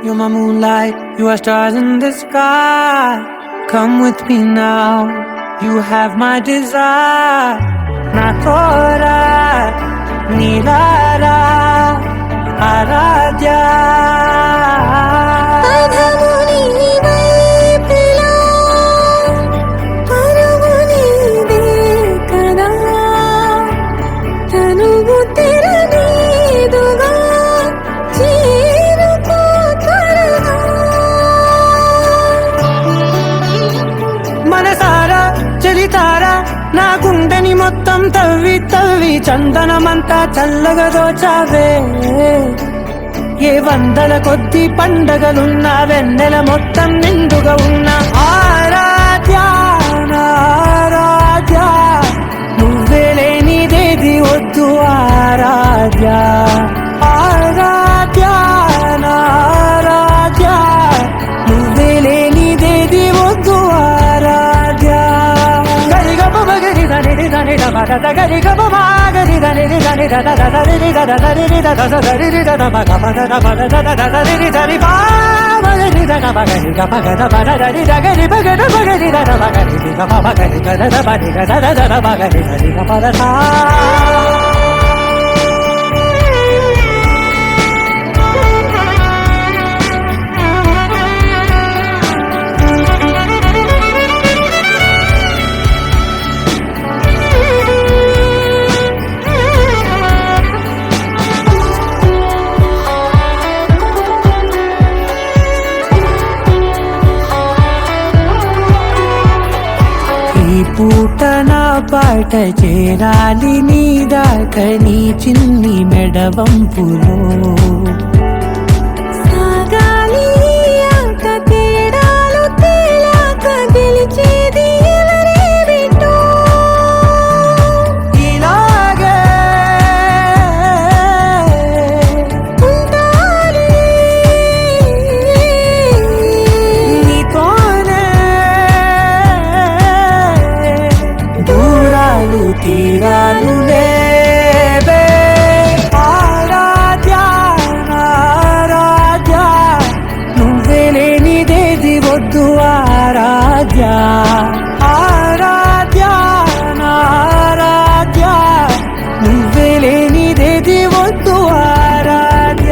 You're my moonlight, you are stars in the sky. Come with me now, you have my desire. Na tora, nilara, aradhya. నా గుండెని మొత్తం తవ్వి తవ్వి చందనమంతా చల్లగా దోచావే. ఏ వందల కొద్ది పండగలున్న వెన్నెల మొత్తం నిండుగా ఉన్న ఆరాధ్య ఆరాధ్య, నువ్వే లేనిదేది వద్దు ఆరాధ్య ఆరాధ్య ఆరాధ్య, నువ్వే లేనిదేది వద్దు ఆరాధ్య. గరి గమ గరి దని దని ద ద ద రి ద ద ద రి ద ద ద రి ద ద మ గ మ ద ద మ ద ద ద ద రి ద రి పా మ రి ద గ మ గ రి గ మ గ ద మ ద ద రి ద గ రి మ గ ద మ గ రి ద ద మ గ రి గ మ మ గ రి గ ద ద మ రి గ ద ద ద మ గ రి ద రి గ మ ద ద. పూట నా పాట చేరాలి నీ దాకా నీ చిన్ని మెడవంపులో సాగాలి ఆట తేడాలు తేలాక గెలిచేది ఎవరేమిటో. ఇలాగే ఉంటాలి నీతోనే దూరాలు తీరాలు లేవే. ఆరాధ్య ఆరాధ్య, నువ్వే లేనిదేది వద్దు ఆరాధ్య ఆరాధ్య ఆరాధ్య, నువ్వే లేనిదేది వద్దు ఆరాధ్య.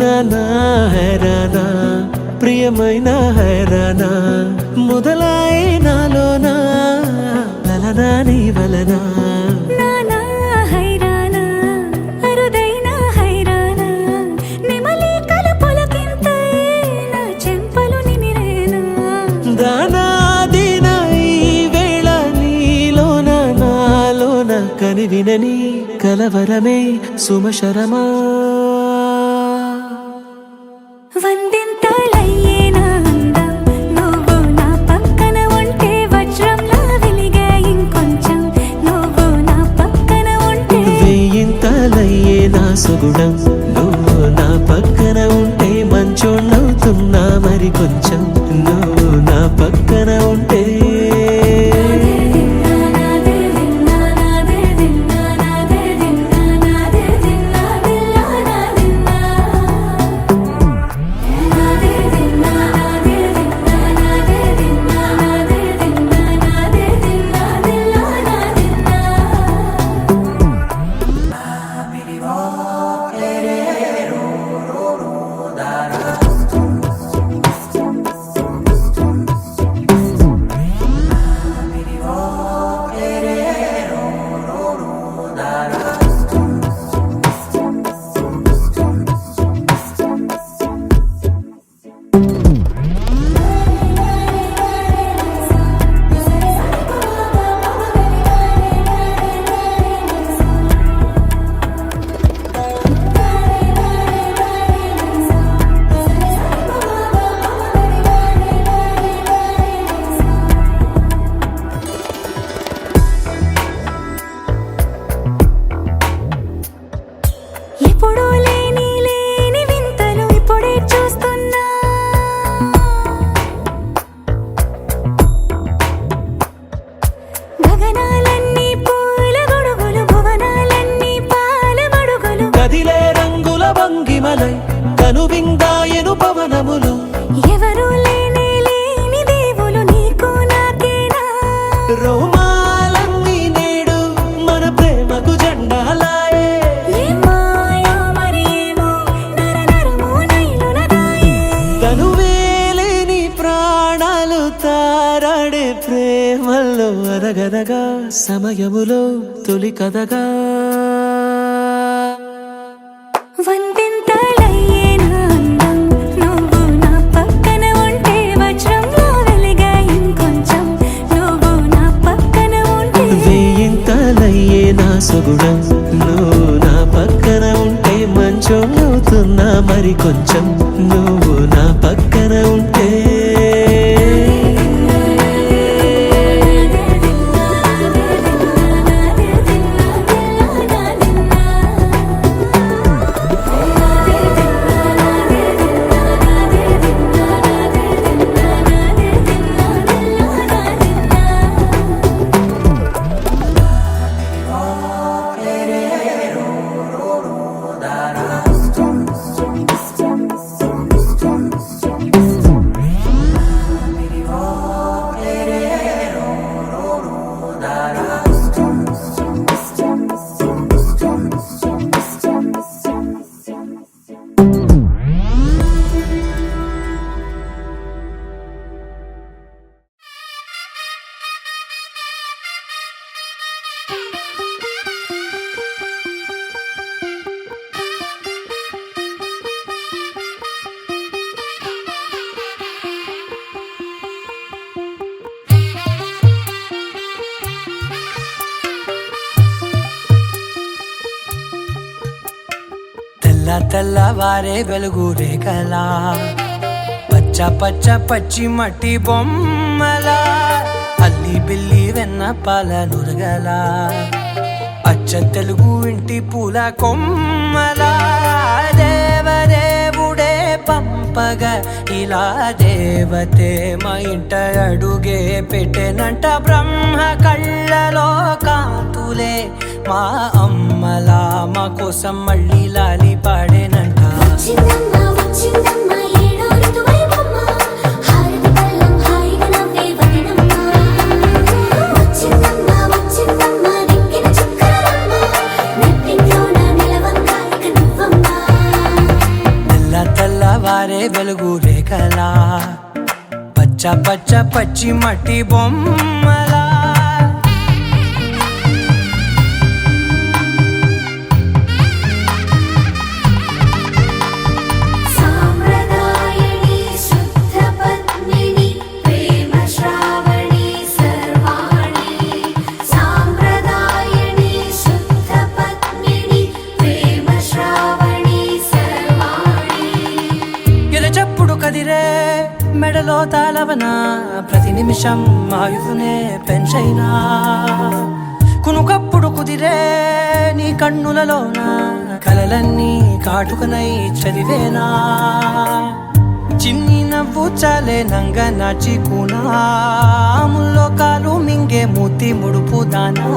నానా హైరానా ప్రియమైన హైరానా మొదలాయి నాలోనా లలనా నీ వలనా. నానా హైరానా అరుదైన హైరానా నెమలి కలుపులకింతై నా చెంపలు నిమిరేనా. దానాదిన ఈ వేళ నీలోన నాలోన కనివినని కలవరమే సుమశరమా. వందింతలయ్యేనా అందం నువ్వు నా పక్కన ఉంటే, వజ్రంలా వెలిగే ఇంకొంచెం నువ్వు నా పక్కన ఉంటే. వెయ్యింతలయ్యే నా సుగుణం నువ్వు నా పక్కన ఉంటే, మంచోళ్ళవుతున్నా మరి కొంచెం నువ్వు నా పక్కన ఉంటే. సమయములో తొలి కథగా వందింతలయ్యేనా అందం నువ్వు నా పక్కన ఉంటే వజ్రంలా వెలిగా ఇంకొంచెం నువ్వు నా పక్కన ఉంటే వేయింతలయ్యే నా సొగుడం నువ్వు నా పక్కన ఉంటే మంచోళ్ళవుతున్నా మరి కొంచెం నువ్వు నా పక్కన ఉంటే తెల్లవారే వెలుగు రేఖలా పచ్చ పచ్చ పచ్చి మట్టి బొమ్మలా అల్లి బిల్లి వెన్న పాల నురగలా అచ్చ తెలుగు ఇంటి పూల కొమ్మలా దేవదేవుడే పంపగా ఇలా దేవతే మా ఇంట అడుగే పెట్టెనంట బ్రహ్మ కళ్ళలో కాంతులే మా అమ్మలా మా కోసం మళ్ళీ లాలి పాడేనంట వచ్చిందమ్మా వచ్చిందమ్మా ఏడో ఋతువైవమ్మా హారతి పళ్ళం హాయిగా నవ్వే వదినమ్మా వచ్చిందమ్మా వచ్చిందమ్మా దిక్కిన చుక్కలమ్మా నెట్టింట్లోన నిలవంగా ఇక నువ్వమ్మా తెల్లవారే వెలుగు రేఖలా పచ్చ పచ్చ పచ్చి మట్టి బొమ్మలా సాంప్రదాయని శుద్ధ పద్మిని ప్రేమ శ్రావణి సర్వాణి సాంప్రదాయని శుద్ధ పద్మిని ప్రేమ శ్రావణి సర్వాణి ఎరచప్పుడు కదిరే మెడలో తాళవన ప్రతి నిమిషం ఆయువునే పెంచైనా కునుకప్పుడు కుదిరే నీ కన్నులలోన కలలన్నీ కాటుకనై చదివేనా చిన్ని నవ్వు చాలే నంగ నాచి కూనాముల్లో కాలు మింగే మూతి ముడుపు దానా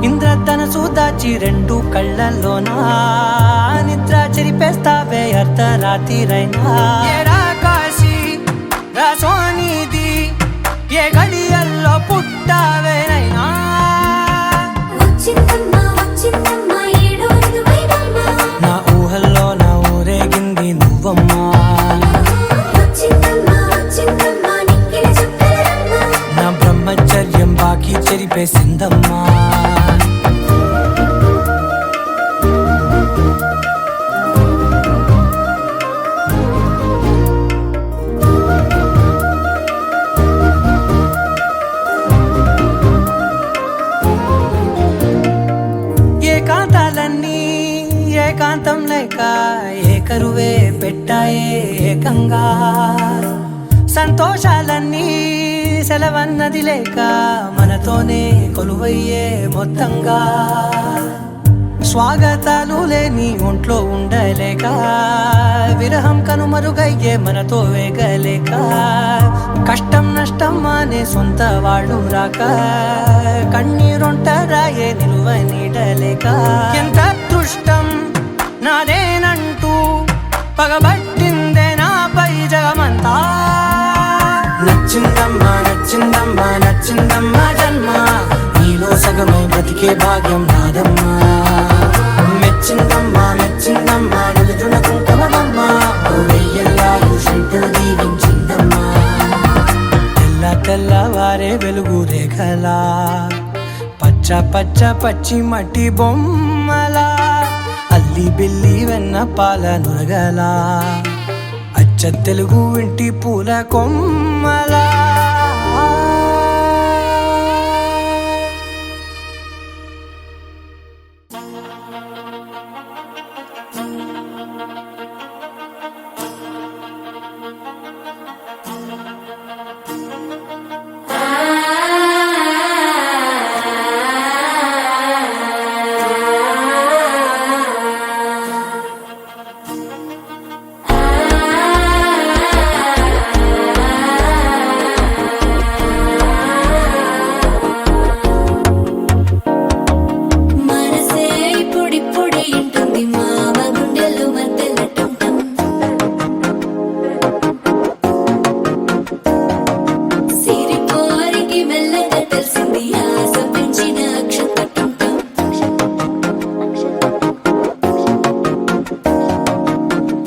ఇంద్రధనసు దాచి రెండు కళ్ళల్లోనా నిద్ర చెరిపేస్తావే అర్ధరాత్రిరైనా ఏరా కాశీ రా సోనిది ఏ గడియల్లో పుట్టావేనైనా వచ్చిందమ్మా వచ్చిందమ్మా ఏడో ఋతువైవమ్మా నా ఊహల్లో నా ఊరేగింది నువ్వమ్మా వచ్చిందమ్మా వచ్చిందమ్మా నిక్కిన చుక్కలమ్మా నా బ్రహ్మచర్యం బాకీ చెరిపేసిందమ్మా ఏకాంతాలన్నీ ఏకాంతం లేక ఏకరువే పెట్టాయే ఏకంగా సంతోషాలన్నీ సెలవన్నది లేక మనతోనే కొలువయ్యే మొత్తంగా స్వాగతాలు లేని ఒంట్లో ఉండలేక విరహం కనుమరుగయ్యే మనతో వేగలేక కష్టం నష్టం అనే సొంత వాళ్ళు రాక కన్నీరొంటరాయే నిలువ నీడలేక ఎంత అదృష్టం నాదేనంటూ పగబట్టిందే నాపై జగమంతా నచ్చిందమ్మా నచ్చిందమ్మా నచ్చిందమ్మా జన్మ నీలో సగమై బ్రతికే భాగ్యం నాదమ్మా మెచ్చిందమ్మా మెచ్చిందమ్మా నిలుచున్న కుంకుమమ్మా వెయ్యల్లాలు శంకరు దీవించిందమ్మా తెల్లవారే వెలుగు రేఖలా పచ్చ పచ్చి మట్టి బొమ్మలా అల్లి బిల్లి వెన్న పాల నురగలా అచ్చ తెలుగు ఇంటి పూల కొమ్మలా మనసే ఇప్పుడిప్పుడే ఇంటుంది మామ గుండెలు మధ్యలటుంటం సిరిపోరికి మెల్లగా తెలిసింది ఆశ పెంచిన అక్షతటుంటం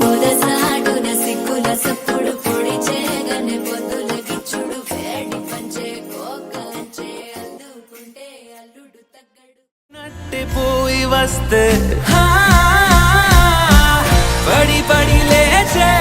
పొదసాటున సిగ్గుల సప్పుడు పొడి చేయగానే పొద్దుల గిచ్చుడు వేడి పంచే కోకంచే అందుకుంటే అల్లుడు తగ్గడు నట్టిపోయి వస్తే పడి పడి లేచే